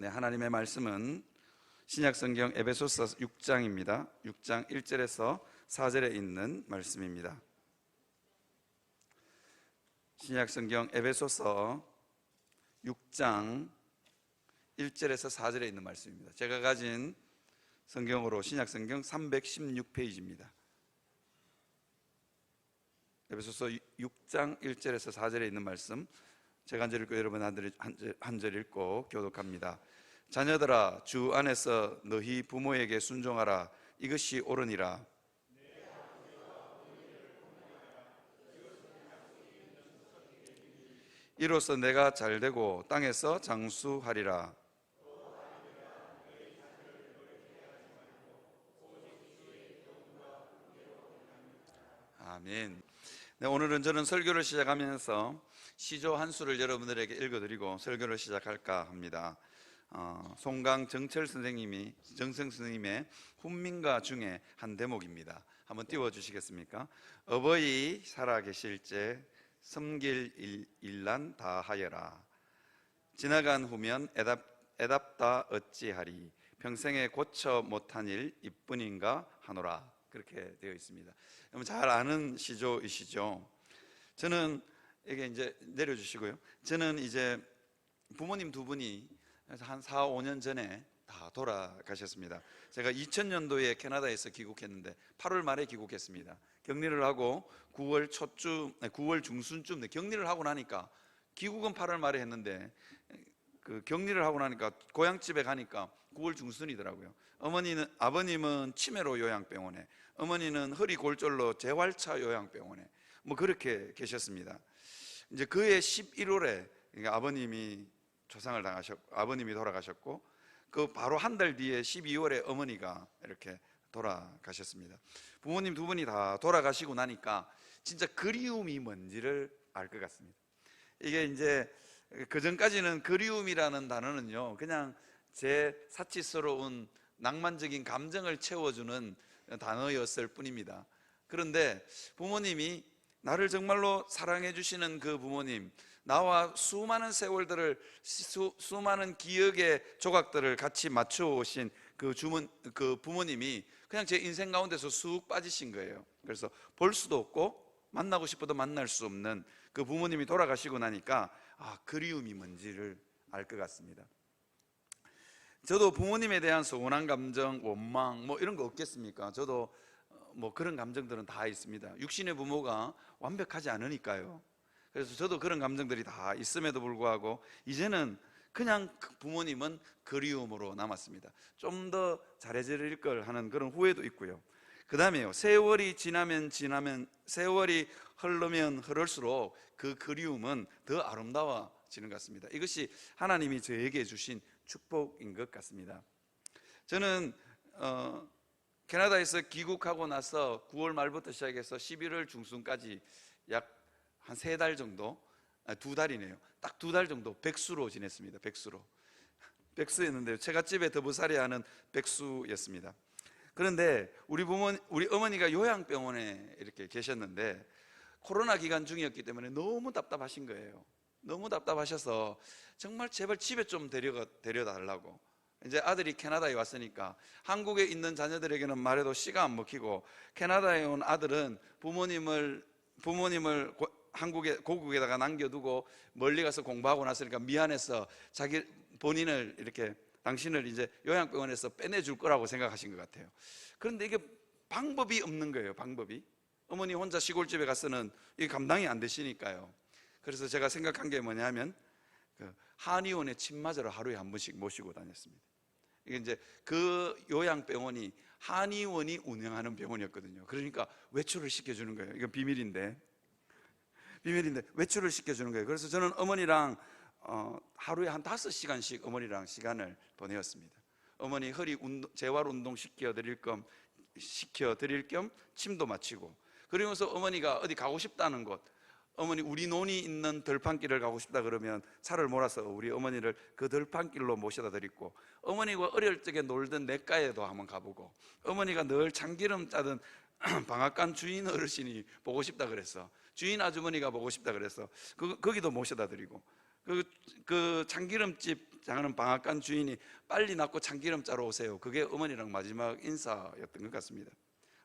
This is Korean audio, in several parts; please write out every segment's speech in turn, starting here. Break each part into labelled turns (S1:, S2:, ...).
S1: 네, 하나님의 말씀은 신약성경 에베소서 6장입니다. 6장 1절에서 4절에 있는 말씀입니다. 신약성경 에베소서 6장 1절에서 4절에 있는 말씀입니다. 제가 가진 성경으로 신약성경 316페이지입니다. 에베소서 6장 1절에서 4절에 있는 말씀, 제가 한 절 읽고 여러분 한 절 읽고 교독합니다. 자녀들아, 주 안에서 너희 부모에게 순종하라. 이것이 옳으니라. 이로써 내가 잘되고 땅에서 장수하리라. 아멘. 네, 오늘은 저는 설교를 시작하면서 시조 한 수를 여러분들에게 읽어드리고 설교를 시작할까 합니다. 송강 정철 선생님의 훈민가 중에 한 대목입니다. 한번 띄워주시겠습니까? 어버이 살아계실제 섬길 일난 다 하여라. 지나간 후면 애답다 어찌하리. 평생에 고쳐 못한 일 이뿐인가 하노라. 그렇게 되어 있습니다. 여러분 잘 아는 시조이시죠? 저는 이게 이제 내려주시고요. 저는 이제 부모님 두 분이 한 4, 5년 전에 다 돌아가셨습니다. 제가 2000년도에 캐나다에서 귀국했는데 8월 말에 귀국했습니다. 격리를 하고 9월 중순쯤 격리를 하고 나니까, 귀국은 8월 말에 했는데 그 격리를 하고 나니까 고향집에 가니까 9월 중순이더라고요. 아버님은 치매로 요양병원에, 어머니는 허리 골절로 재활차 요양병원에 뭐 그렇게 계셨습니다. 이제 그해 11월에 아버님이 아버님이 돌아가셨고, 그 바로 한 달 뒤에 12월에 어머니가 이렇게 돌아가셨습니다. 부모님 두 분이 다 돌아가시고 나니까 진짜 그리움이 뭔지를 알 것 같습니다. 이게 이제 그 전까지는 그리움이라는 단어는요, 그냥 제 사치스러운 낭만적인 감정을 채워주는 단어였을 뿐입니다. 그런데 부모님이 나를 정말로 사랑해 주시는 그 부모님, 나와 수많은 세월들을, 수많은 기억의 조각들을 같이 맞춰 오신 그 부모님이 그냥 제 인생 가운데서 쑥 빠지신 거예요. 그래서 볼 수도 없고 만나고 싶어도 만날 수 없는 그 부모님이 돌아가시고 나니까 그리움이 뭔지를 알 것 같습니다. 저도 부모님에 대한 서운한 감정, 원망 뭐 이런 거 없겠습니까? 저도 뭐 그런 감정들은 다 있습니다. 육신의 부모가 완벽하지 않으니까요. 그래서 저도 그런 감정들이 다 있음에도 불구하고 이제는 그냥 부모님은 그리움으로 남았습니다. 좀 더 잘해질 걸 하는 그런 후회도 있고요. 그 다음에요, 세월이 세월이 흐르면 흐를수록 그 그리움은 더 아름다워지는 것 같습니다. 이것이 하나님이 저에게 주신 축복인 것 같습니다. 저는 캐나다에서 귀국하고 나서 9월 말부터 시작해서 11월 중순까지 약 한 3달 정도, 2달이네요. 딱 2달 정도 백수로 지냈습니다. 백수였는데요, 처갓집에 더부살이하는 백수였습니다. 그런데 우리 어머니가 요양병원에 이렇게 계셨는데 코로나 기간 중이었기 때문에 너무 답답하신 거예요. 너무 답답하셔서 정말 제발 집에 좀 데려다 달라고. 이제 아들이 캐나다에 왔으니까 한국에 있는 자녀들에게는 말해도 씨가 안 먹히고, 캐나다에 온 아들은 부모님을 한국에 고국에다가 남겨두고 멀리 가서 공부하고 났으니까 미안해서 본인을 이렇게, 당신을 이제 요양병원에서 빼내줄 거라고 생각하신 것 같아요. 그런데 이게 방법이 없는 거예요. 방법이. 어머니 혼자 시골집에 가서는 이게 감당이 안 되시니까요. 그래서 제가 생각한 게 뭐냐면 한의원에 침 맞으러 하루에 한 번씩 모시고 다녔습니다. 이게 이제 그 요양병원이 한의원이 운영하는 병원이었거든요. 그러니까 외출을 시켜주는 거예요. 이건 비밀인데 외출을 시켜주는 거예요. 그래서 저는 어머니랑 하루에 한 5시간씩 어머니랑 시간을 보내었습니다. 어머니 재활 운동 시켜드릴 겸 침도 맞히고, 그러면서 어머니가 어디 가고 싶다는 곳, 어머니 우리 논이 있는 들판길을 가고 싶다 그러면 차를 몰아서 우리 어머니를 그 들판길로 모셔다 드리고, 어머니가 어릴 적에 놀던 냇가에도 한번 가보고, 어머니가 늘 참기름 짜던 방앗간 주인 어르신이 보고 싶다 그래서, 주인 아주머니가 보고 싶다 그래서 거기도 모셔다 드리고, 그 참기름집 장하는 방앗간 주인이 빨리 낳고 참기름 짜러 오세요. 그게 어머니랑 마지막 인사였던 것 같습니다.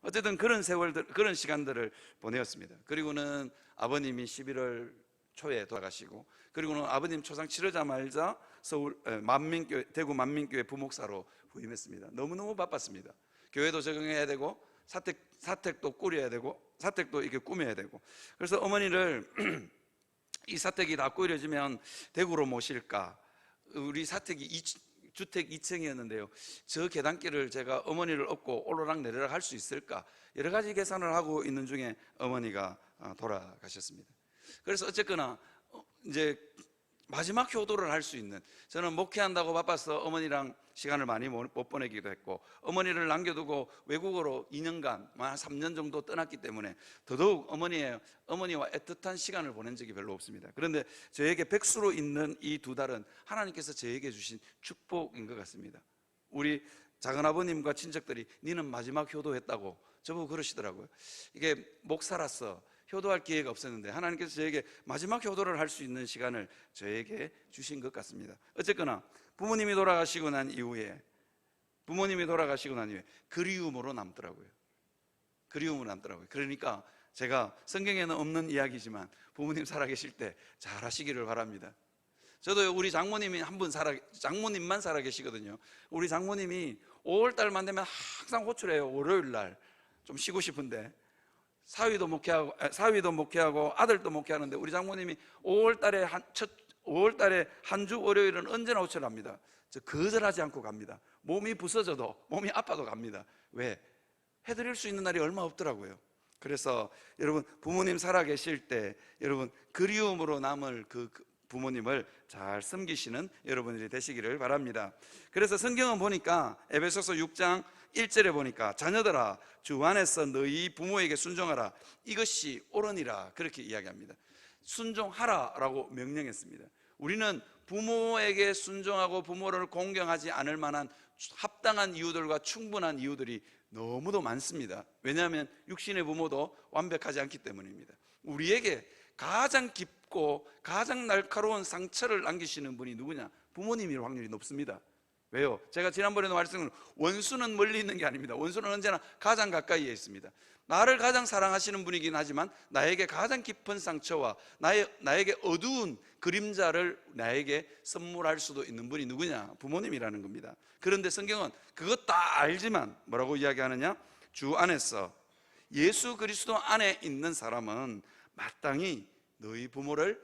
S1: 어쨌든 그런 세월들, 그런 시간들을 보내었습니다. 그리고는 아버님이 11월 초에 돌아가시고, 그리고는 아버님 초상 치르자마자 대구 만민교회 부목사로 부임했습니다. 너무너무 바빴습니다. 교회도 적응해야 되고 사택도 꾸려야 되고 사택도 이렇게 꾸며야 되고. 그래서 어머니를 이 사택이 다 꾸려지면 대구로 모실까, 우리 사택이 주택 2층이었는데요 저 계단길을 제가 어머니를 업고 오르락 내리락 할 수 있을까, 여러 가지 계산을 하고 있는 중에 어머니가 돌아가셨습니다. 그래서 어쨌거나 이제 마지막 효도를 할 수 있는, 저는 목회한다고 바빠서 어머니랑 시간을 많이 못 보내기도 했고, 어머니를 남겨두고 외국어로 2년간, 한 3년 정도 떠났기 때문에 더더욱 어머니와 애틋한 시간을 보낸 적이 별로 없습니다. 그런데 저에게 백수로 있는 이 2달은 하나님께서 저에게 주신 축복인 것 같습니다. 우리 작은아버님과 친척들이 니는 마지막 효도했다고 저보고 그러시더라고요. 이게 목사라서 효도할 기회가 없었는데 하나님께서 저에게 마지막 효도를 할 수 있는 시간을 저에게 주신 것 같습니다. 어쨌거나 부모님이 돌아가시고 난 이후에 그리움으로 남더라고요. 그러니까 제가 성경에는 없는 이야기지만 부모님 살아계실 때 잘 하시기를 바랍니다. 저도 우리 장모님이 장모님만 살아계시거든요. 우리 장모님이 5월달만 되면 항상 호출해요. 월요일날 좀 쉬고 싶은데 사위도 목회하고 아들도 목회하는데 우리 장모님이 5월달에 한 주 월요일은 언제나 호출합니다. 저 거절하지 않고 갑니다. 몸이 부서져도, 몸이 아파도 갑니다. 왜? 해드릴 수 있는 날이 얼마 없더라고요. 그래서 여러분, 부모님 살아계실 때 여러분 그리움으로 남을 그 부모님을 잘 섬기시는 여러분들이 되시기를 바랍니다. 그래서 성경은 보니까 에베소서 6장 1절에 보니까 자녀들아 주 안에서 너희 부모에게 순종하라, 이것이 옳으니라, 그렇게 이야기합니다. 순종하라 라고 명령했습니다. 우리는 부모에게 순종하고 부모를 공경하지 않을 만한 합당한 이유들과 충분한 이유들이 너무도 많습니다. 왜냐하면 육신의 부모도 완벽하지 않기 때문입니다. 우리에게 가장 깊고 가장 날카로운 상처를 남기시는 분이 누구냐? 부모님일 확률이 높습니다. 왜요? 제가 지난번에도 말씀드린 원수는 멀리 있는 게 아닙니다. 원수는 언제나 가장 가까이에 있습니다. 나를 가장 사랑하시는 분이긴 하지만 나에게 가장 깊은 상처와 나에게 어두운 그림자를 나에게 선물할 수도 있는 분이 누구냐? 부모님이라는 겁니다. 그런데 성경은 그것 다 알지만 뭐라고 이야기하느냐? 주 안에서 예수 그리스도 안에 있는 사람은 마땅히 너희 부모를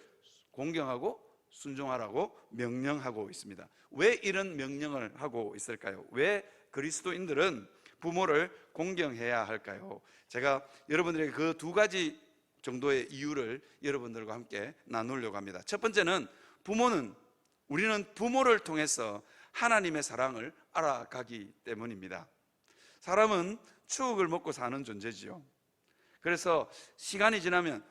S1: 공경하고 순종하라고 명령하고 있습니다. 왜 이런 명령을 하고 있을까요? 왜 그리스도인들은 부모를 공경해야 할까요? 제가 여러분들에게 그 2가지 정도의 이유를 여러분들과 함께 나누려고 합니다. 첫 번째는 우리는 부모를 통해서 하나님의 사랑을 알아가기 때문입니다. 사람은 추억을 먹고 사는 존재지요. 그래서 시간이 지나면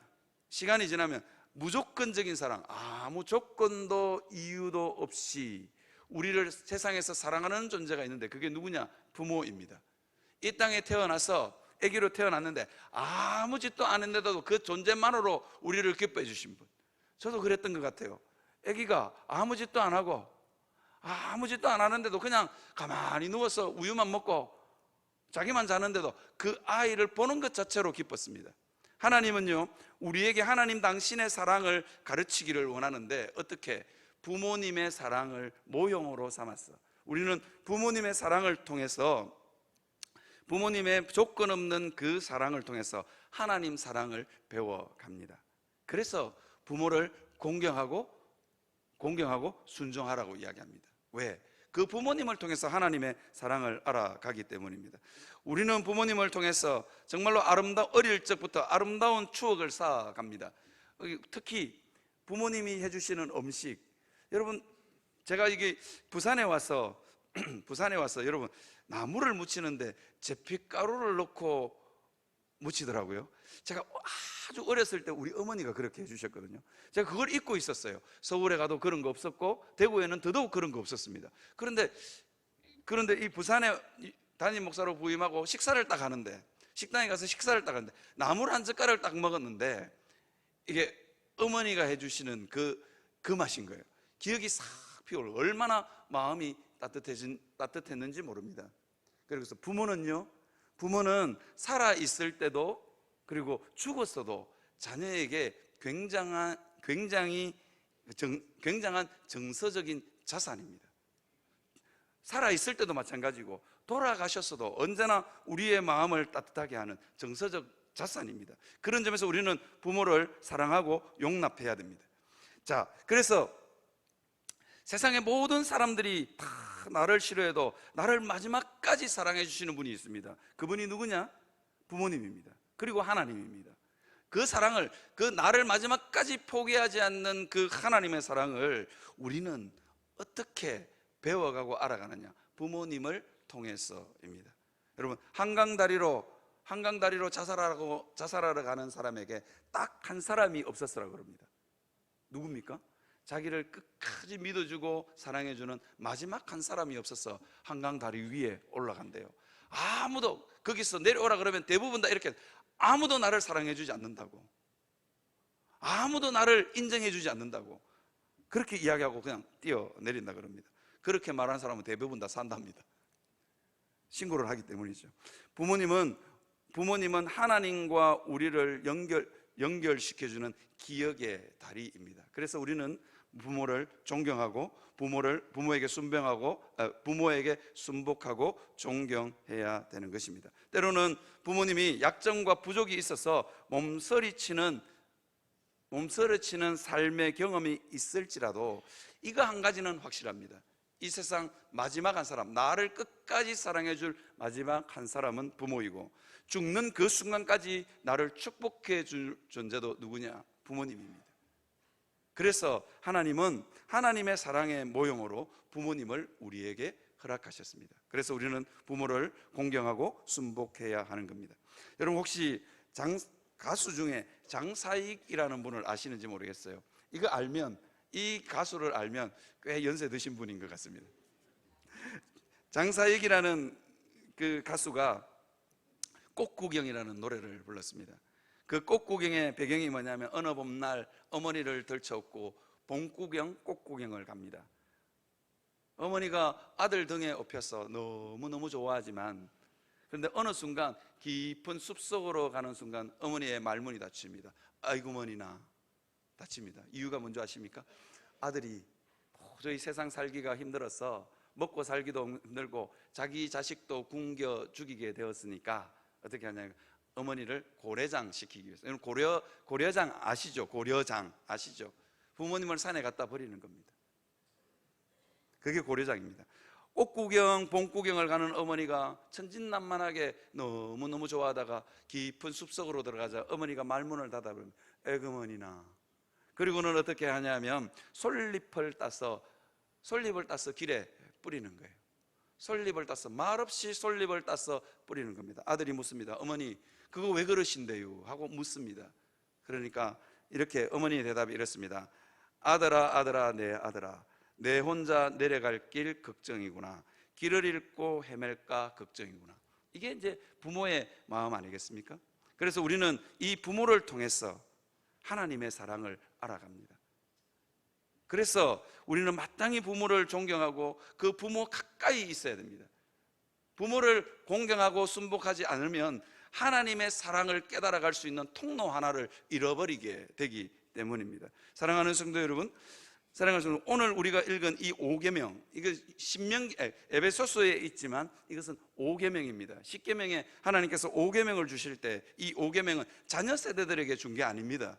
S1: 무조건적인 사랑, 아무 조건도 이유도 없이 우리를 세상에서 사랑하는 존재가 있는데 그게 누구냐? 부모입니다. 이 땅에 태어나서 아기로 태어났는데 아무 짓도 안 했는데도 그 존재만으로 우리를 기뻐해 주신 분. 저도 그랬던 것 같아요. 아기가 아무 짓도 안 하고 아무 짓도 안 하는데도 그냥 가만히 누워서 우유만 먹고 자기만 자는데도 그 아이를 보는 것 자체로 기뻤습니다. 하나님은요, 우리에게 하나님 당신의 사랑을 가르치기를 원하는데 어떻게? 부모님의 사랑을 모형으로 삼았어. 우리는 부모님의 사랑을 통해서, 부모님의 조건 없는 그 사랑을 통해서 하나님 사랑을 배워갑니다. 그래서 부모를 공경하고 순종하라고 이야기합니다. 왜? 그 부모님을 통해서 하나님의 사랑을 알아가기 때문입니다. 우리는 부모님을 통해서 정말로 어릴 적부터 아름다운 추억을 쌓아갑니다. 특히 부모님이 해주시는 음식, 여러분, 제가 이게 부산에 와서 여러분 나물을 무치는데 제피가루를 넣고 무치더라고요. 제가 아주 어렸을 때 우리 어머니가 그렇게 해주셨거든요. 제가 그걸 잊고 있었어요. 서울에 가도 그런 거 없었고 대구에는 더더욱 그런 거 없었습니다. 그런데 이 부산에 담임 목사로 부임하고 식사를 딱 하는데, 식당에 가서 식사를 딱 하는데 나물 한 젓가락을 딱 먹었는데 이게 어머니가 해주시는 그 맛인 거예요. 기억이 싹 피우고 얼마나 마음이 따뜻했는지 모릅니다. 그래서 부모는 살아 있을 때도 그리고 죽었어도 자녀에게 굉장한 정서적인 자산입니다. 살아 있을 때도 마찬가지고 돌아가셨어도 언제나 우리의 마음을 따뜻하게 하는 정서적 자산입니다. 그런 점에서 우리는 부모를 사랑하고 용납해야 됩니다. 자, 그래서 세상의 모든 사람들이 다 나를 싫어해도 나를 마지막까지 사랑해 주시는 분이 있습니다. 그분이 누구냐? 부모님입니다. 그리고 하나님입니다. 그 사랑을, 그 나를 마지막까지 포기하지 않는 그 하나님의 사랑을 우리는 어떻게 배워가고 알아가느냐? 부모님을 통해서입니다. 여러분, 한강다리로 자살하러 가는 사람에게 딱 한 사람이 없었으라고 그럽니다. 누굽니까? 자기를 끝까지 믿어주고 사랑해주는 마지막 한 사람이 없어서 한강다리 위에 올라간대요. 아무도 거기서 내려오라 그러면 대부분 다 이렇게, 아무도 나를 사랑해주지 않는다고, 아무도 나를 인정해주지 않는다고 그렇게 이야기하고 그냥 뛰어내린다 그럽니다. 그렇게 말하는 사람은 대부분 다 산답니다. 신고를 하기 때문이죠. 부모님은 하나님과 우리를 연결시켜주는 기억의 다리입니다. 그래서 우리는 부모를 존경하고 부모에게 순복하고 존경해야 되는 것입니다. 때로는 부모님이 약점과 부족이 있어서 몸서리치는 삶의 경험이 있을지라도 이거 한 가지는 확실합니다. 이 세상 마지막 한 사람, 나를 끝까지 사랑해 줄 마지막 한 사람은 부모이고, 죽는 그 순간까지 나를 축복해 줄 존재도 누구냐? 부모님입니다. 그래서 하나님은 하나님의 사랑의 모형으로 부모님을 우리에게 허락하셨습니다. 그래서 우리는 부모를 공경하고 순복해야 하는 겁니다. 여러분, 혹시 가수 중에 장사익이라는 분을 아시는지 모르겠어요. 이 가수를 알면 꽤 연세 드신 분인 것 같습니다. 장사익이라는 그 가수가 꽃구경이라는 노래를 불렀습니다. 그 꽃구경의 배경이 뭐냐면, 어느 봄날 어머니를 들쳐업고 꽃구경을 갑니다. 어머니가 아들 등에 업혀서 너무너무 좋아하지만, 그런데 어느 순간 깊은 숲속으로 가는 순간 어머니의 말문이 닫힙니다. 아이고 머니나 다칩니다. 이유가 뭔지 아십니까? 아들이 도저히 세상 살기가 힘들어서 먹고 살기도 힘들고 자기 자식도 굶겨 죽이게 되었으니까 어떻게 하냐면 어머니를 고래장 시키기 위해서. 여러분, 고려장 아시죠? 고려장 아시죠? 부모님을 산에 갖다 버리는 겁니다. 그게 고려장입니다. 꽃구경, 봄구경을 가는 어머니가 천진난만하게 너무너무 좋아하다가 깊은 숲속으로 들어가자 어머니가 말문을 닫아버립니다. 에그머니나. 그리고는 어떻게 하냐면 솔잎을 따서 길에 뿌리는 거예요. 말없이 솔잎을 따서 뿌리는 겁니다. 아들이 묻습니다. 어머니, 그거 왜 그러신데요? 하고 묻습니다. 그러니까 이렇게 어머니의 대답이 이렇습니다. 아들아 내 아들아, 내 혼자 내려갈 길 걱정이구나. 길을 잃고 헤맬까 걱정이구나. 이게 이제 부모의 마음 아니겠습니까? 그래서 우리는 이 부모를 통해서 하나님의 사랑을 알아갑니다. 그래서 우리는 마땅히 부모를 존경하고 그 부모 가까이 있어야 됩니다. 부모를 공경하고 순복하지 않으면 하나님의 사랑을 깨달아갈 수 있는 통로 하나를 잃어버리게 되기 때문입니다. 사랑하는 성도 여러분, 오늘 우리가 읽은 이 5계명, 이거 에베소서에 있지만 이것은 5계명입니다. 10계명에 하나님께서 5계명을 주실 때 이 5계명은 자녀 세대들에게 준 게 아닙니다.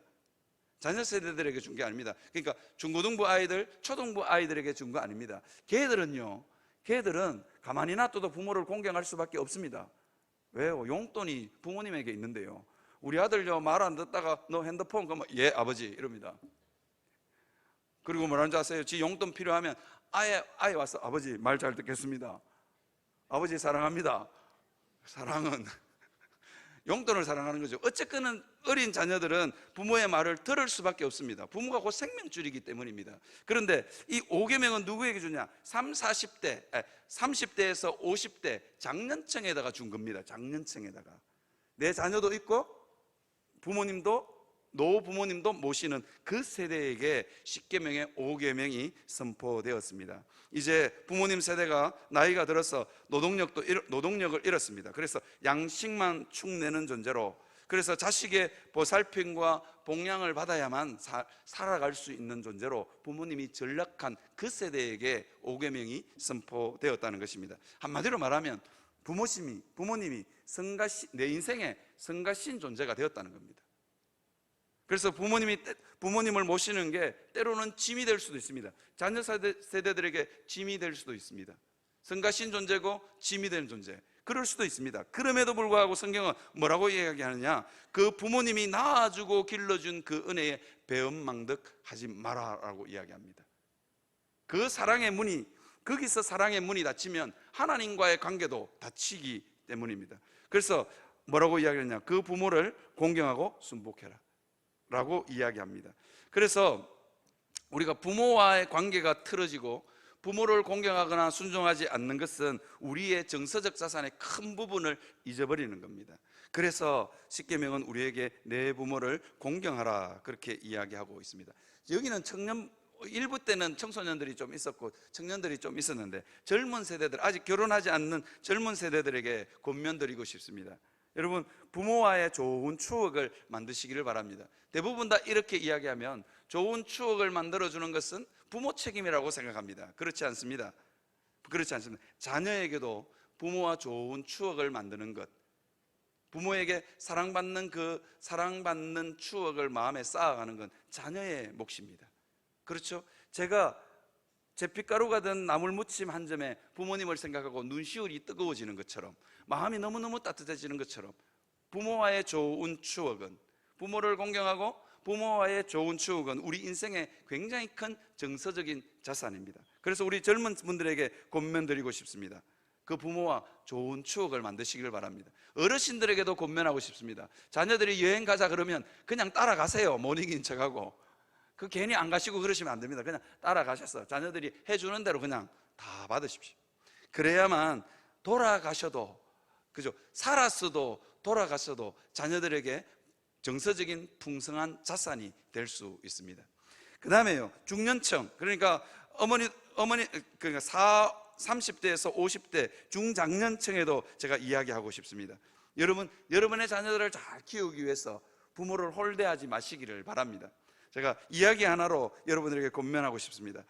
S1: 그러니까 중고등부 아이들, 초등부 아이들에게 준 거 아닙니다. 걔들은 가만히 놔둬도 부모를 공경할 수밖에 없습니다. 왜요? 용돈이 부모님에게 있는데요. 우리 아들요, 말 안 듣다가 너 핸드폰 그러면 예 아버지 이럽니다. 그리고 뭐라는 줄 아세요? 지 용돈 필요하면 아예 와서 아버지 말 잘 듣겠습니다. 아버지 사랑합니다. 사랑은 용돈을 사랑하는 거죠. 어쨌거나 어린 자녀들은 부모의 말을 들을 수밖에 없습니다. 부모가 곧 생명줄이기 때문입니다. 그런데 이 5계명은 누구에게 주냐? 30대에서 50대 장년층에다가 준 겁니다. 장년층에다가 내 자녀도 있고 부모님도 노부모님도 모시는 그 세대에게 10계명의 5계명이 선포되었습니다. 이제 부모님 세대가 나이가 들어서 노동력을 잃었습니다. 그래서 양식만 축내는 존재로, 그래서 자식의 보살핌과 봉양을 받아야만 살아갈 수 있는 존재로 부모님이 전락한 그 세대에게 5계명이 선포되었다는 것입니다. 한마디로 말하면 부모님이 내 인생의 성가신 존재가 되었다는 겁니다. 그래서 부모님을 모시는 게 때로는 짐이 될 수도 있습니다. 자녀 세대들에게 짐이 될 수도 있습니다. 성가신 존재고 짐이 되는 존재, 그럴 수도 있습니다. 그럼에도 불구하고 성경은 뭐라고 이야기하느냐, 그 부모님이 낳아주고 길러준 그 은혜에 배은망덕하지 마라라고 이야기합니다. 그 사랑의 문이, 거기서 사랑의 문이 닫히면 하나님과의 관계도 닫히기 때문입니다. 그래서 뭐라고 이야기하느냐, 그 부모를 공경하고 순복해라 라고 이야기합니다. 그래서 우리가 부모와의 관계가 틀어지고 부모를 공경하거나 순종하지 않는 것은 우리의 정서적 자산의 큰 부분을 잊어버리는 겁니다. 그래서 십계명은 우리에게 내 부모를 공경하라 그렇게 이야기하고 있습니다. 여기는 일부 때는 청소년들이 좀 있었고 청년들이 좀 있었는데, 젊은 세대들, 아직 결혼하지 않는 젊은 세대들에게 권면드리고 싶습니다. 여러분, 부모와의 좋은 추억을 만드시기를 바랍니다. 대부분 다 이렇게 이야기하면 좋은 추억을 만들어주는 것은 부모 책임이라고 생각합니다. 그렇지 않습니다. 자녀에게도 부모와 좋은 추억을 만드는 것, 부모에게 사랑받는 추억을 마음에 쌓아가는 건 자녀의 몫입니다. 그렇죠? 제가 제 핏가루가 든 나물무침 한 점에 부모님을 생각하고 눈시울이 뜨거워지는 것처럼, 마음이 너무너무 따뜻해지는 것처럼, 부모와의 좋은 추억은, 부모를 공경하고 부모와의 좋은 추억은 우리 인생의 굉장히 큰 정서적인 자산입니다. 그래서 우리 젊은 분들에게 권면드리고 싶습니다. 그 부모와 좋은 추억을 만드시길 바랍니다. 어르신들에게도 권면하고 싶습니다. 자녀들이 여행 가자 그러면 그냥 따라가세요. 못 이긴 척하고. 그 괜히 안 가시고 그러시면 안 됩니다. 그냥 따라가셔서 자녀들이 해주는 대로 그냥 다 받으십시오. 그래야만 돌아가셔도, 그죠? 살았어도 돌아가셔도 자녀들에게 정서적인 풍성한 자산이 될 수 있습니다. 그 다음에요, 중년층, 그러니까 그러니까 30대에서 50대 중장년층에도 제가 이야기하고 싶습니다. 여러분의 자녀들을 잘 키우기 위해서 부모를 홀대하지 마시기를 바랍니다. 제가 이야기 하나로 여러분들에게 권면하고 싶습니다.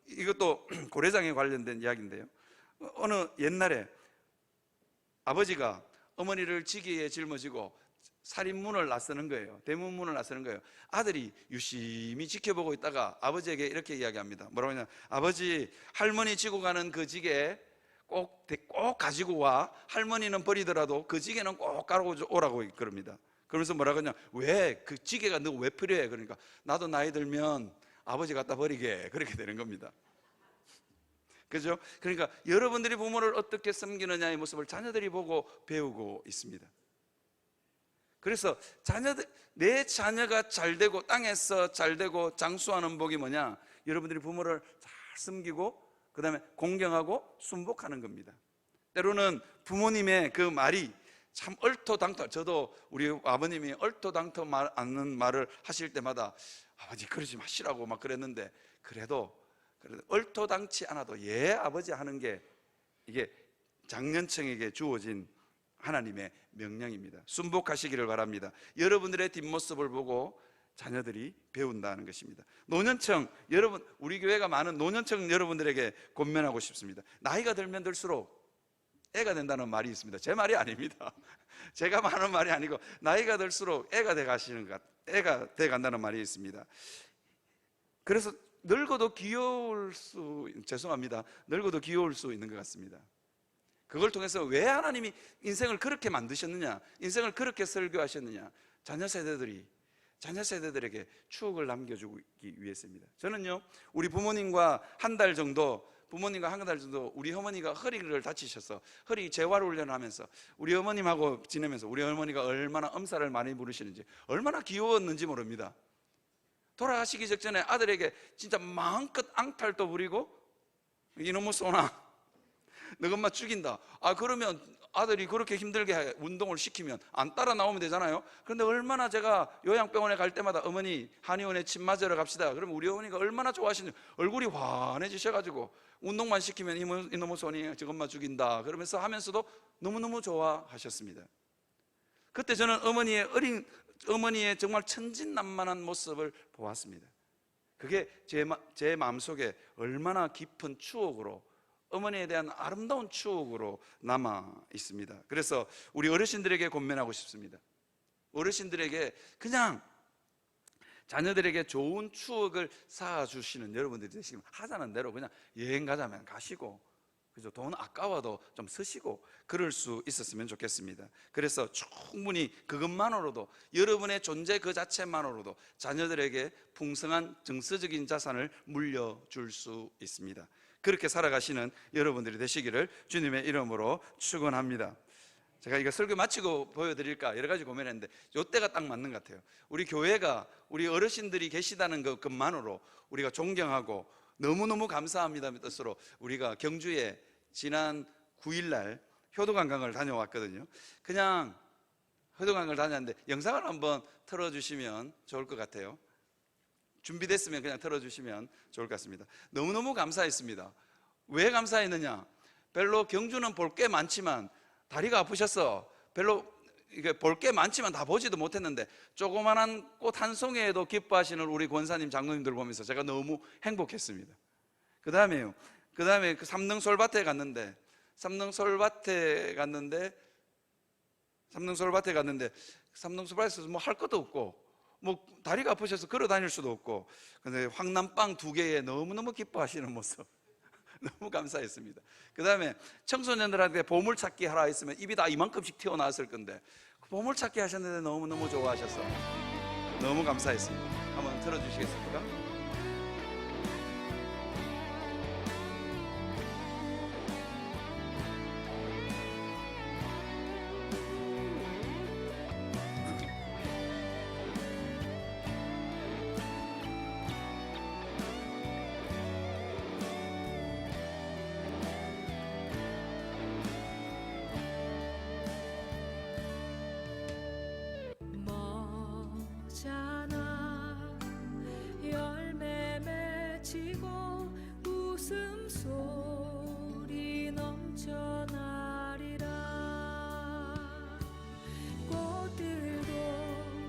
S1: 이것도 고래장에 관련된 이야기인데요, 어느 옛날에 아버지가 어머니를 지기에 짊어지고 살인문을 나서는 거예요. 대문문을 나서는 거예요. 아들이 유심히 지켜보고 있다가 아버지에게 이렇게 이야기합니다. 뭐라고 하냐, 아버지, 할머니 지고 가는 그 지게 꼭 가지고 와. 할머니는 버리더라도 그 지게는 꼭 가지고 오라고 그럽니다. 그러면서 뭐라고 하냐, 왜? 그 지게가 너 왜 필요해? 그러니까 나도 나이 들면 아버지 갖다 버리게, 그렇게 되는 겁니다. 그죠? 그러니까 여러분들이 부모를 어떻게 섬기느냐의 모습을 자녀들이 보고 배우고 있습니다. 그래서 내 자녀가 잘되고 땅에서 잘되고 장수하는 복이 뭐냐? 여러분들이 부모를 잘 섬기고 그 다음에 공경하고 순복하는 겁니다. 때로는 부모님의 그 말이 참 얼토당토, 저도 우리 아버님이 얼토당토 않는 말을 하실 때마다 아버지 그러지 마시라고 막 그랬는데, 그래도 얼토당치 않아도 예 아버지 하는 게 이게 장년층에게 주어진 하나님의 명령입니다. 순복하시기를 바랍니다. 여러분들의 뒷모습을 보고 자녀들이 배운다는 것입니다. 노년층, 여러분, 우리 교회가 많은 노년층 여러분들에게 권면하고 싶습니다. 나이가 들면 들수록 애가 된다는 말이 있습니다. 제 말이 아닙니다. 제가 하는 말이 아니고 나이가 들수록 애가 돼 간다는 말이 있습니다. 그래서 늙어도 귀여울 수 있는 것 같습니다. 그걸 통해서 왜 하나님이 인생을 그렇게 만드셨느냐, 인생을 그렇게 설교하셨느냐, 자녀 세대들에게 추억을 남겨주기 위해서입니다. 저는요, 우리 부모님과 한 달 정도 우리 어머니가 허리를 다치셔서 허리 재활 훈련을 하면서 우리 어머님하고 지내면서 우리 어머니가 얼마나 엄살을 많이 부르시는지, 얼마나 귀여웠는지 모릅니다. 돌아가시기 직전에 아들에게 진짜 마음껏 앙탈도 부리고, 이놈의 쏘나 너 엄마 죽인다. 그러면 아들이 그렇게 힘들게 운동을 시키면 안 따라 나오면 되잖아요. 그런데 얼마나 제가 요양병원에 갈 때마다 어머니 한의원에 침 맞으러 갑시다 그러면 우리 어머니가 얼마나 좋아하시는지 얼굴이 환해지셔가지고 운동만 시키면 이놈의 손이 저것만 죽인다 그러면서 하면서도 너무너무 좋아하셨습니다. 그때 저는 어머니의 정말 천진난만한 모습을 보았습니다. 그게 제 마음속에 얼마나 깊은 추억으로, 어머니에 대한 아름다운 추억으로 남아 있습니다. 그래서 우리 어르신들에게 권면하고 싶습니다. 어르신들에게 그냥 자녀들에게 좋은 추억을 쌓아주시는 여러분들이 되시면 하자는 대로 그냥 여행 가자면 가시고, 그죠? 돈 아까워도 좀 쓰시고 그럴 수 있었으면 좋겠습니다. 그래서 충분히 그것만으로도, 여러분의 존재 그 자체만으로도 자녀들에게 풍성한 정서적인 자산을 물려줄 수 있습니다. 그렇게 살아가시는 여러분들이 되시기를 주님의 이름으로 축원합니다. 제가 이거 설교 마치고 보여드릴까 여러 가지 고민했는데 이때가 딱 맞는 것 같아요. 우리 교회가 우리 어르신들이 계시다는 것만으로 우리가 존경하고 너무너무 감사합니다의 뜻으로 우리가 경주에 지난 9일날 효도관광을 다녀왔거든요. 그냥 효도관광을 다녔는데 영상을 한번 틀어주시면 좋을 것 같아요. 준비됐으면 그냥 틀어주시면 좋을 것 같습니다. 너무너무 감사했습니다. 왜 감사했느냐? 별로 경주는 볼 게 많지만 다리가 아프셨어. 별로 볼 게 많지만 다 보지도 못했는데 조그만한 꽃 한 송이에도 기뻐하시는 우리 권사님 장로님들 보면서 제가 너무 행복했습니다. 그 다음에 그 삼릉솔밭에 갔는데 삼릉솔밭에서 뭐 할 것도 없고 뭐 다리가 아프셔서 걸어 다닐 수도 없고, 근데 황남빵 2개에 너무너무 기뻐하시는 모습 너무 감사했습니다. 그 다음에 청소년들한테 보물찾기 하라 했으면 입이 다 이만큼씩 튀어나왔을 건데 보물찾기 하셨는데 너무너무 좋아하셔서 너무 감사했습니다. 한번 들어주시겠습니까?
S2: 열매 맺히고 웃음소리 넘쳐나리라. 꽃들도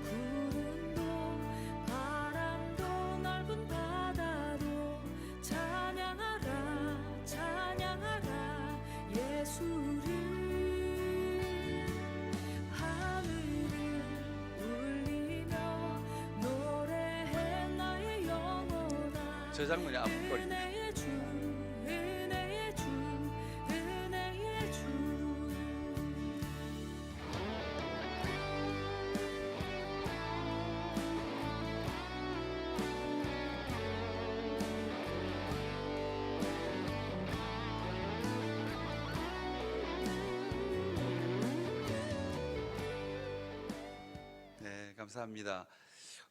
S2: 구름도 바람도 넓은 바다도 찬양하라 찬양하라 예수를.
S1: 저 장면이 앞거리입니다. 네, 감사합니다.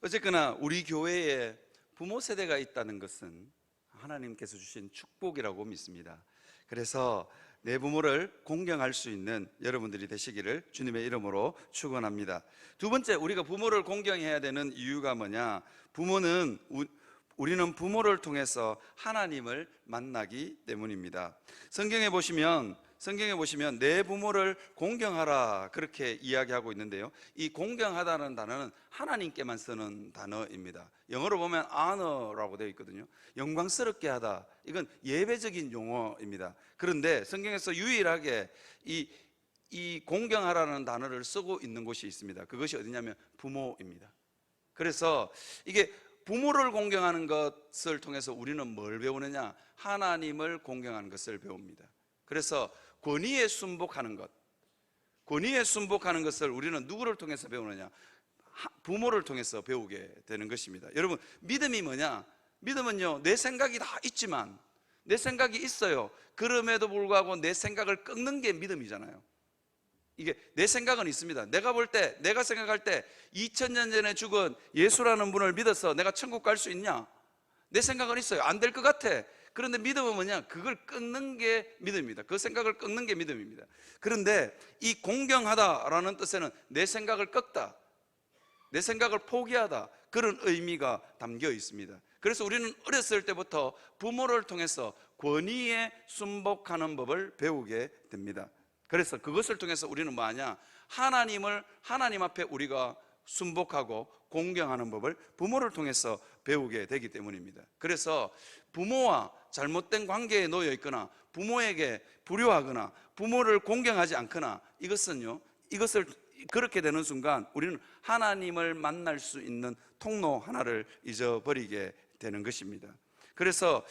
S1: 어쨌거나 우리 교회에 부모 세대가 있다는 것은 하나님께서 주신 축복이라고 믿습니다. 그래서 내 부모를 공경할 수 있는 여러분들이 되시기를 주님의 이름으로 축원합니다. 두 번째, 우리가 부모를 공경해야 되는 이유가 뭐냐? 우리는 부모를 통해서 하나님을 만나기 때문입니다. 성경에 보시면 내 부모를 공경하라 그렇게 이야기하고 있는데요, 이 공경하다는 단어는 하나님께만 쓰는 단어입니다. 영어로 보면 honor라고 되어 있거든요. 영광스럽게 하다, 이건 예배적인 용어입니다. 그런데 성경에서 유일하게 이 공경하라는 단어를 쓰고 있는 곳이 있습니다. 그것이 어디냐면 부모입니다. 그래서 이게 부모를 공경하는 것을 통해서 우리는 뭘 배우느냐? 하나님을 공경하는 것을 배웁니다. 그래서 권위에 순복하는 것을 우리는 누구를 통해서 배우느냐? 부모를 통해서 배우게 되는 것입니다. 여러분, 믿음이 뭐냐? 믿음은요, 내 생각이 다 있지만, 내 생각이 있어요. 그럼에도 불구하고 내 생각을 꺾는 게 믿음이잖아요. 이게 내 생각은 있습니다. 내가 생각할 때 2000년 전에 죽은 예수라는 분을 믿어서 내가 천국 갈 수 있냐? 내 생각은 있어요. 안 될 것 같아. 그런데 믿음은 뭐냐? 그걸 끊는 게 믿음입니다. 그 생각을 끊는 게 믿음입니다. 그런데 이 공경하다라는 뜻에는 내 생각을 꺾다, 내 생각을 포기하다, 그런 의미가 담겨 있습니다. 그래서 우리는 어렸을 때부터 부모를 통해서 권위에 순복하는 법을 배우게 됩니다. 그래서 그것을 통해서 우리는 뭐하냐? 하나님 앞에 우리가 순복하고 공경하는 법을 부모를 통해서 배우게 되기 때문입니다. 그래서 부모와 잘못된 관계에 놓여 있거나 부모에게 불효하거나 부모를 공경하지 않거나 이것을 그렇게 되는 순간 우리는 하나님을 만날 수 있는 통로 하나를 잊어버리게 되는 것입니다. 그래서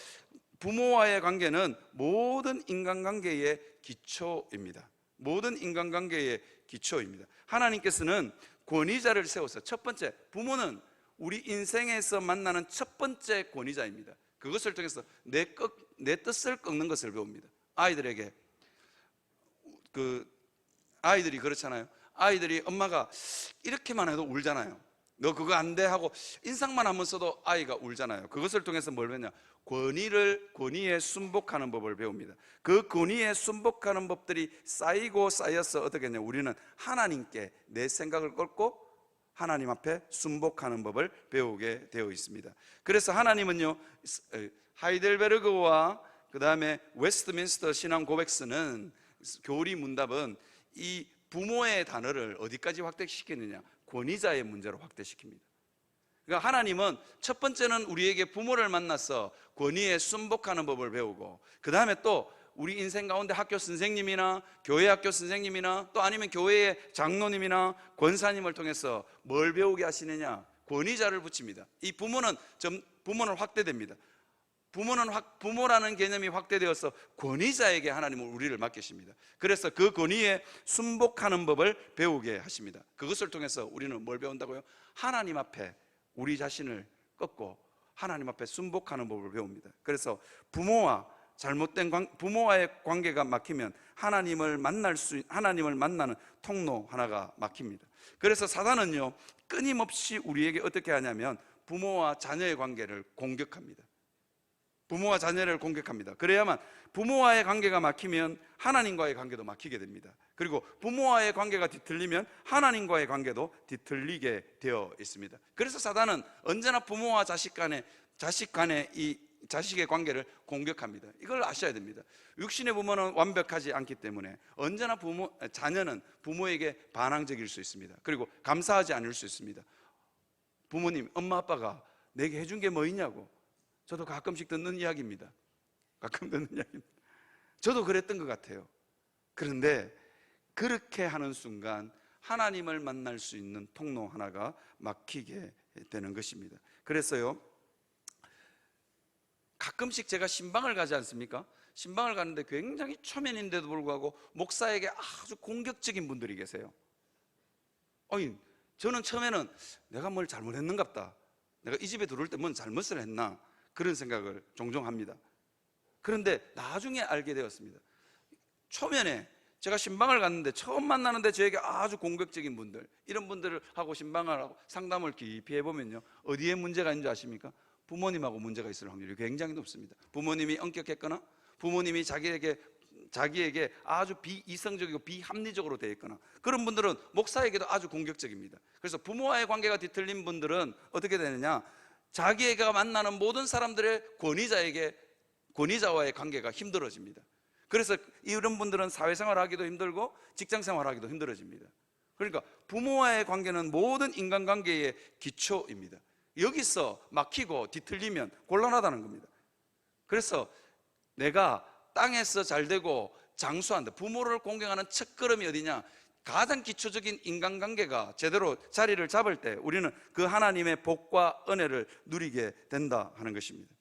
S1: 부모와의 관계는 모든 인간관계의 기초입니다. 모든 인간관계의 기초입니다. 하나님께서는 권위자를 세워서, 첫 번째, 부모는 우리 인생에서 만나는 첫 번째 권위자입니다. 그것을 통해서 내 뜻을 꺾는 것을 배웁니다. 아이들이 그렇잖아요. 아이들이 엄마가 이렇게만 해도 울잖아요. 너 그거 안 돼 하고 인상만 한번 써도 아이가 울잖아요. 그것을 통해서 뭘 배우냐? 권위에 순복하는 법을 배웁니다. 그 권위에 순복하는 법들이 쌓이고 쌓여서 어떻게 했냐? 우리는 하나님께 내 생각을 꺾고 하나님 앞에 순복하는 법을 배우게 되어 있습니다. 그래서 하나님은요, 하이델베르그와 그 다음에 웨스트민스터 신앙 고백서는, 교리 문답은 이 부모의 단어를 어디까지 확대시키느냐? 권위자의 문제로 확대시킵니다. 그러니까 하나님은 첫 번째는 우리에게 부모를 만나서 권위에 순복하는 법을 배우고, 그 다음에 또 우리 인생 가운데 학교 선생님이나 교회 학교 선생님이나 또 아니면 교회의 장로님이나 권사님을 통해서 뭘 배우게 하시느냐? 권위자를 붙입니다. 이 부모는 확대됩니다. 부모라는 개념이 확대되어서 권위자에게 하나님은 우리를 맡기십니다. 그래서 그 권위에 순복하는 법을 배우게 하십니다. 그것을 통해서 우리는 뭘 배운다고요? 하나님 앞에 우리 자신을 꺾고 하나님 앞에 순복하는 법을 배웁니다. 그래서 부모와의 관계가 막히면 하나님을 만나는 통로 하나가 막힙니다. 그래서 사단은요, 끊임없이 우리에게 어떻게 하냐면 부모와 자녀의 관계를 공격합니다. 부모와 자녀를 공격합니다. 그래야만 부모와의 관계가 막히면 하나님과의 관계도 막히게 됩니다. 그리고 부모와의 관계가 뒤틀리면 하나님과의 관계도 뒤틀리게 되어 있습니다. 그래서 사단은 언제나 부모와 자식의 관계를 공격합니다. 이걸 아셔야 됩니다. 육신의 부모는 완벽하지 않기 때문에 언제나 자녀는 부모에게 반항적일 수 있습니다. 그리고 감사하지 않을 수 있습니다. 부모님, 엄마 아빠가 내게 해준 게 뭐 있냐고. 저도 가끔씩 듣는 이야기입니다. 저도 그랬던 것 같아요. 그런데 그렇게 하는 순간 하나님을 만날 수 있는 통로 하나가 막히게 되는 것입니다. 그래서요, 가끔씩 제가 신방을 가지 않습니까? 신방을 가는데 굉장히 초면인데도 불구하고 목사에게 아주 공격적인 분들이 계세요. 저는 처음에는 내가 뭘 잘못했는갑다, 내가 이 집에 들어올 때 뭔 잘못을 했나, 그런 생각을 종종 합니다. 그런데 나중에 알게 되었습니다. 초면에 제가 신방을 갔는데 처음 만나는데 저에게 아주 공격적인 분들, 이런 분들하고 신방을 하고 상담을 깊이 해보면요, 어디에 문제가 있는지 아십니까? 부모님하고 문제가 있을 확률이 굉장히 높습니다. 부모님이 엄격했거나 부모님이 자기에게 아주 비이성적이고 비합리적으로 되어 있거나, 그런 분들은 목사에게도 아주 공격적입니다. 그래서 부모와의 관계가 뒤틀린 분들은 어떻게 되느냐? 자기가 만나는 모든 사람들의 권위자와의 관계가 힘들어집니다. 그래서 이런 분들은 사회생활하기도 힘들고 직장생활하기도 힘들어집니다. 그러니까 부모와의 관계는 모든 인간관계의 기초입니다. 여기서 막히고 뒤틀리면 곤란하다는 겁니다. 그래서 내가 땅에서 잘되고 장수한다, 부모를 공경하는 첫걸음이 어디냐? 가장 기초적인 인간관계가 제대로 자리를 잡을 때 우리는 그 하나님의 복과 은혜를 누리게 된다 하는 것입니다.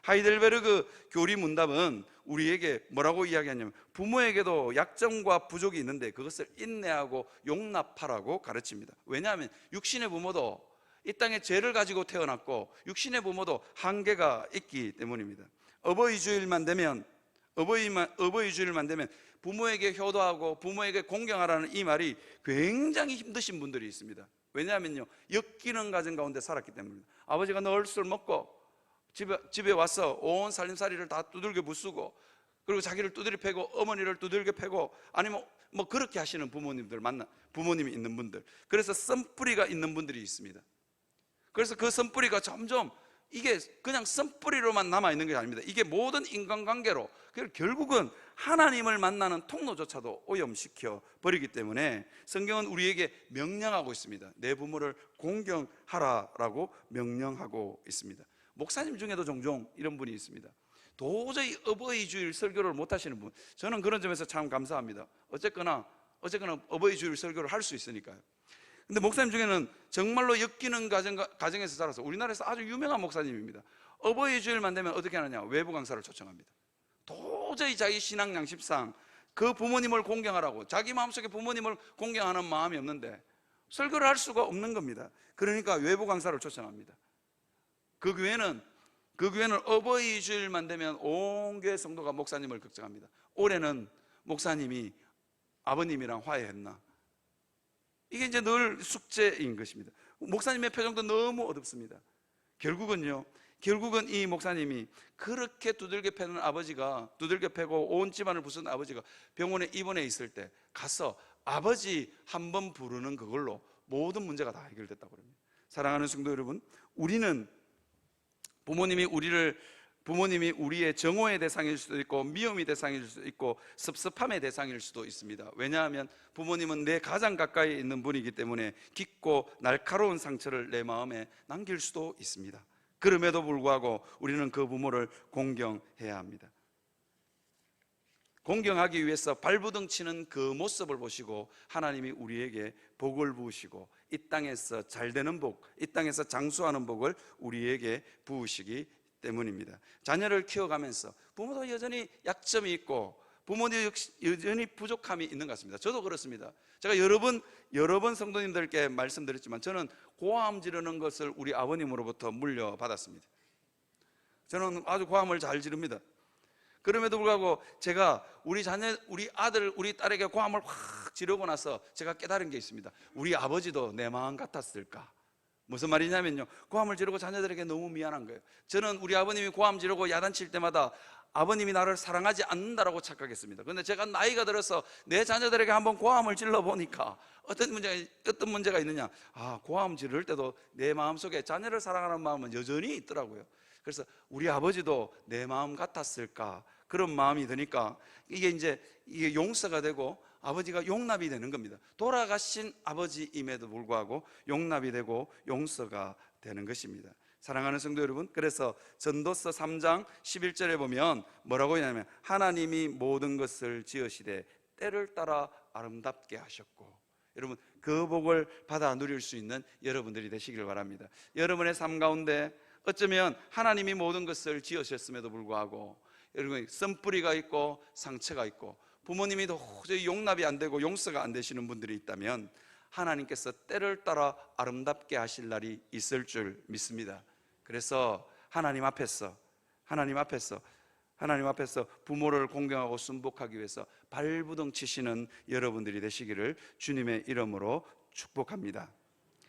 S1: 하이델베르그 교리 문답은 우리에게 뭐라고 이야기하냐면, 부모에게도 약점과 부족이 있는데 그것을 인내하고 용납하라고 가르칩니다. 왜냐하면 육신의 부모도 이 땅에 죄를 가지고 태어났고 육신의 부모도 한계가 있기 때문입니다. 어버이 주일만 되면 부모에게 효도하고 부모에게 공경하라는 이 말이 굉장히 힘드신 분들이 있습니다. 왜냐하면요, 엮이는 가정 가운데 살았기 때문입니다. 아버지가 늘 술 먹고 집에 와서 온 살림살이를 다 두들겨 부수고, 그리고 자기를 두드려 패고 어머니를 두들겨 패고, 아니면 뭐 그렇게 하시는 부모님이 있는 분들, 그래서 썸뿌리가 있는 분들이 있습니다. 그래서 그 썸뿌리가 점점 이게 그냥 썸뿌리로만 남아있는 게 아닙니다. 이게 모든 인간관계로, 결국은 하나님을 만나는 통로조차도 오염시켜 버리기 때문에 성경은 우리에게 명령하고 있습니다. 내 부모를 공경하라라고 명령하고 있습니다. 목사님 중에도 종종 이런 분이 있습니다. 도저히 어버이주일 설교를 못 하시는 분, 저는 그런 점에서 참 감사합니다. 어쨌거나 어버이주일 설교를 할 수 있으니까요. 근데 목사님 중에는 정말로 엮이는 가정에서 자라서, 우리나라에서 아주 유명한 목사님입니다. 어버이주일만 되면 어떻게 하느냐, 외부 강사를 초청합니다. 도저히 자기 신앙 양식상 그 부모님을 공경하라고, 자기 마음속에 부모님을 공경하는 마음이 없는데 설교를 할 수가 없는 겁니다. 그러니까 외부 강사를 초청합니다. 그 교회는 어버이주일만 되면 온 교회 성도가 목사님을 걱정합니다. 올해는 목사님이 아버님이랑 화해했나? 이게 이제 늘 숙제인 것입니다. 목사님의 표정도 너무 어둡습니다. 결국은 이 목사님이 그렇게 두들겨 패는 아버지가, 두들겨 패고 온 집안을 부수는 아버지가 병원에 입원해 있을 때 가서 아버지 한 번 부르는 그걸로 모든 문제가 다 해결됐다고 합니다. 사랑하는 성도 여러분, 우리는 부모님이 우리의 정오의 대상일 수도 있고, 미움의 대상일 수도 있고, 섭섭함의 대상일 수도 있습니다. 왜냐하면 부모님은 내 가장 가까이 있는 분이기 때문에 깊고 날카로운 상처를 내 마음에 남길 수도 있습니다. 그럼에도 불구하고 우리는 그 부모를 공경해야 합니다. 공경하기 위해서 발부둥 치는 그 모습을 보시고 하나님이 우리에게 복을 부으시고, 이 땅에서 잘되는 복, 이 땅에서 장수하는 복을 우리에게 부으시기 때문입니다. 자녀를 키워가면서 부모도 여전히 약점이 있고, 부모도 여전히 부족함이 있는 것 같습니다. 저도 그렇습니다. 제가 여러 번 성도님들께 말씀드렸지만, 저는 고함 지르는 것을 우리 아버님으로부터 물려받았습니다. 저는 아주 고함을 잘 지릅니다. 그럼에도 불구하고 제가 우리 아들, 우리 딸에게 고함을 확 지르고 나서 제가 깨달은 게 있습니다. 우리 아버지도 내 마음 같았을까? 무슨 말이냐면요, 고함을 지르고 자녀들에게 너무 미안한 거예요. 저는 우리 아버님이 고함 지르고 야단칠 때마다 아버님이 나를 사랑하지 않는다라고 착각했습니다. 그런데 제가 나이가 들어서 내 자녀들에게 한번 고함을 질러 보니까 어떤 문제가 있느냐, 고함 지를 때도 내 마음속에 자녀를 사랑하는 마음은 여전히 있더라고요. 그래서 우리 아버지도 내 마음 같았을까, 그런 마음이 드니까 이게 용서가 되고 아버지가 용납이 되는 겁니다. 돌아가신 아버지임에도 불구하고 용납이 되고 용서가 되는 것입니다. 사랑하는 성도 여러분, 그래서 전도서 3장 11절에 보면 뭐라고 하냐면, 하나님이 모든 것을 지으시되 때를 따라 아름답게 하셨고, 여러분 그 복을 받아 누릴 수 있는 여러분들이 되시길 바랍니다. 여러분의 삶 가운데 어쩌면 하나님이 모든 것을 지으셨음에도 불구하고 여러분 썸뿌리가 있고 상처가 있고, 부모님이 도저히 용납이 안 되고 용서가 안 되시는 분들이 있다면 하나님께서 때를 따라 아름답게 하실 날이 있을 줄 믿습니다. 그래서 하나님 앞에서 부모를 공경하고 순복하기 위해서 발부둥 치시는 여러분들이 되시기를 주님의 이름으로 축복합니다.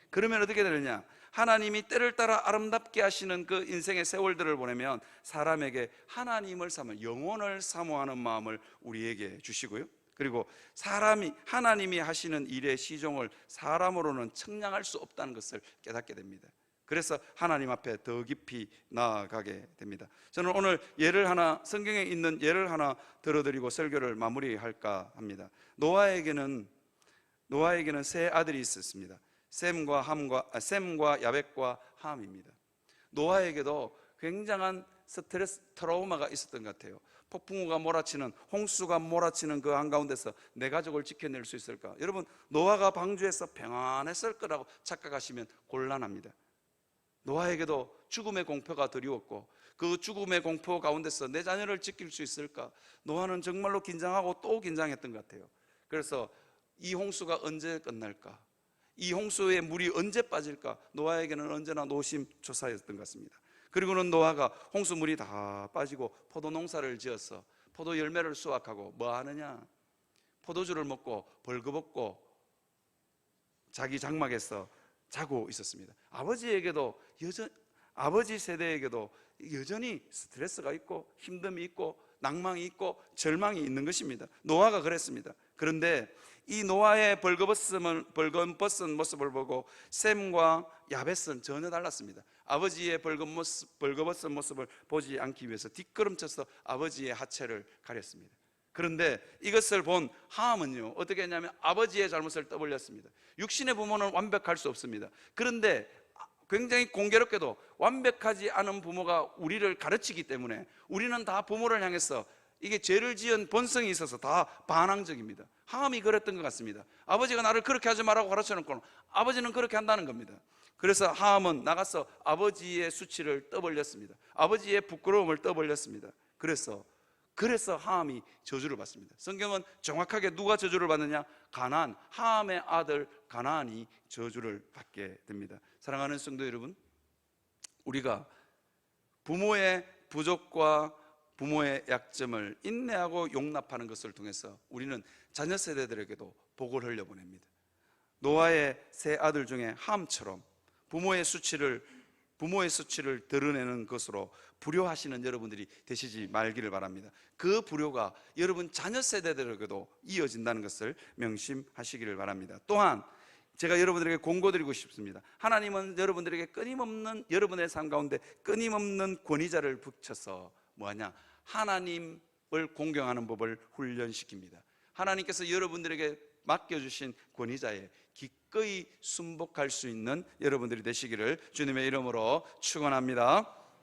S1: 그러면 어떻게 되느냐, 하나님이 때를 따라 아름답게 하시는 그 인생의 세월들을 보내면 사람에게 하나님을 영혼을 사모하는 마음을 우리에게 주시고요, 그리고 하나님이 하시는 일의 시종을 사람으로는 측량할 수 없다는 것을 깨닫게 됩니다. 그래서 하나님 앞에 더 깊이 나아가게 됩니다. 저는 오늘 성경에 있는 예를 하나 들어드리고 설교를 마무리할까 합니다. 노아에게는 세 아들이 있었습니다. 셈과 야벳과 함입니다. 노아에게도 굉장한 스트레스, 트라우마가 있었던 것 같아요. 폭풍우가 몰아치는, 홍수가 몰아치는 그 한가운데서 내 가족을 지켜낼 수 있을까? 여러분, 노아가 방주에서 평안했을 거라고 착각하시면 곤란합니다. 노아에게도 죽음의 공포가 두려웠고, 그 죽음의 공포 가운데서 내 자녀를 지킬 수 있을까? 노아는 정말로 긴장하고 또 긴장했던 것 같아요. 그래서 이 홍수가 언제 끝날까? 이 홍수의 물이 언제 빠질까? 노아에게는 언제나 노심초사였던 것 같습니다. 그리고는 노아가 홍수물이 다 빠지고 포도 농사를 지어서 포도 열매를 수확하고 뭐 하느냐? 포도주를 먹고 벌거벗고 자기 장막에서 자고 있었습니다. 아버지 세대에게도 여전히 스트레스가 있고 힘듦이 있고 낭망이 있고 절망이 있는 것입니다. 노아가 그랬습니다. 그런데 이 노아의 벌거벗은 모습을 보고 셈과 야벳은 전혀 달랐습니다. 아버지의 벌거벗은 모습을 보지 않기 위해서 뒷걸음쳐서 아버지의 하체를 가렸습니다. 그런데 이것을 본 함은요, 어떻게 했냐면 아버지의 잘못을 떠벌렸습니다. 육신의 부모는 완벽할 수 없습니다. 그런데 굉장히 공교롭게도 완벽하지 않은 부모가 우리를 가르치기 때문에 우리는 다 부모를 향해서 이게 죄를 지은 본성이 있어서 다 반항적입니다. 함이 그랬던 것 같습니다. 아버지가 나를 그렇게 하지 말라고 가르쳐놓고 아버지는 그렇게 한다는 겁니다. 그래서 함은 나가서 아버지의 수치를 떠벌렸습니다. 아버지의 부끄러움을 떠벌렸습니다. 그래서 함이 저주를 받습니다. 성경은 정확하게 누가 저주를 받느냐? 가나안, 함의 아들 가나안이 저주를 받게 됩니다. 사랑하는 성도 여러분, 우리가 부모의 부족과 부모의 약점을 인내하고 용납하는 것을 통해서 우리는 자녀 세대들에게도 복을 흘려보냅니다. 노아의 세 아들 중에 함처럼 부모의 수치를 드러내는 것으로 불효하시는 여러분들이 되시지 말기를 바랍니다. 그 불효가 여러분 자녀 세대들에게도 이어진다는 것을 명심하시기를 바랍니다. 또한 제가 여러분들에게 공고드리고 싶습니다. 하나님은 여러분들에게 여러분의 삶 가운데 끊임없는 권위자를 붙여서 뭐하냐? 하나님을 공경하는 법을 훈련시킵니다. 하나님께서 여러분들에게 맡겨주신 권위자에 기꺼이 순복할 수 있는 여러분들이 되시기를 주님의 이름으로 축원합니다.